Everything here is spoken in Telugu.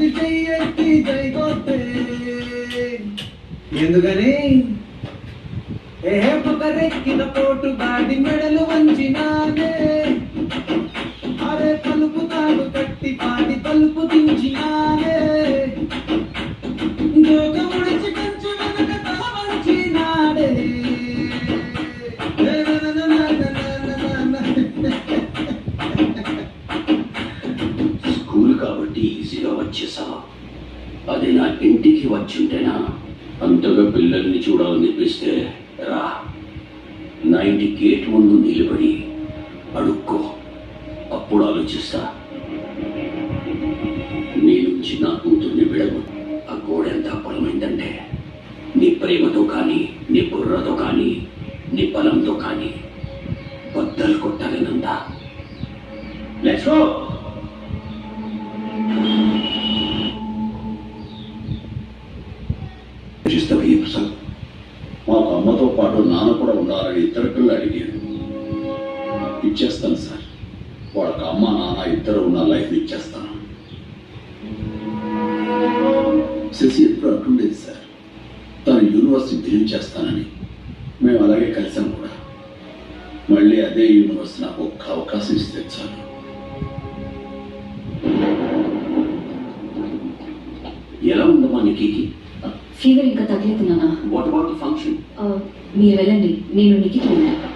కలిసి చెయ్యెత్తి జైగొట్టే ఎందుకని పొగరెక్కిన పోటు గాడి మెడలు వంచినానే అరే పలుపు తాడు కట్టి పాడి తలుపు దించినానే జోగ ముడిచి కంచు వెనక తల వంచినాడే స్కూల్ కాబట్టి ఈజీగా వచ్చేసా. అది నా ఇంటికి వచ్చింటేనా అంతగా పిల్లల్ని చూడాలనిపిస్తే రా, నా ఇంటి గేట్ ముందు నిలబడి అడుక్కో, అప్పుడు ఆలోచిస్తా. నీ నుంచి నా కూతుర్ని విడవు. ఆ గోడెంత బలమైందంటే నీ ప్రేమతో కానీ, నీ బుర్రతో కానీ, నీ బలంతో కానీ బద్దలు కొట్టాలనందా. Let's go. మాకు అమ్మతో పాటు నాన్న కూడా ఉండాలని ఇద్దరు పిల్లలు అడిగారు. ఇచ్చేస్తాను సార్, వాళ్ళకి అమ్మ నాన్న ఇద్దరు ఉన్న లైఫ్ ఇచ్చేస్తాను. శశి ఎప్పుడు అంటుండేది సార్, తను యూనివర్సిటీ డ్రీమ్ చేస్తానని. మేము అలాగే కలిసాం కూడా. మళ్ళీ అదే యూనివర్సిటీ నాకు ఒక్క అవకాశం ఇస్తే చాలు. ఎలా ఉందమ్మా నీకు? ఫీవర్ ఇంకా తగ్గలేకున్నానా? What about the function? మీరు వెళ్ళండి, నేను నిఖితో ఉంటాను.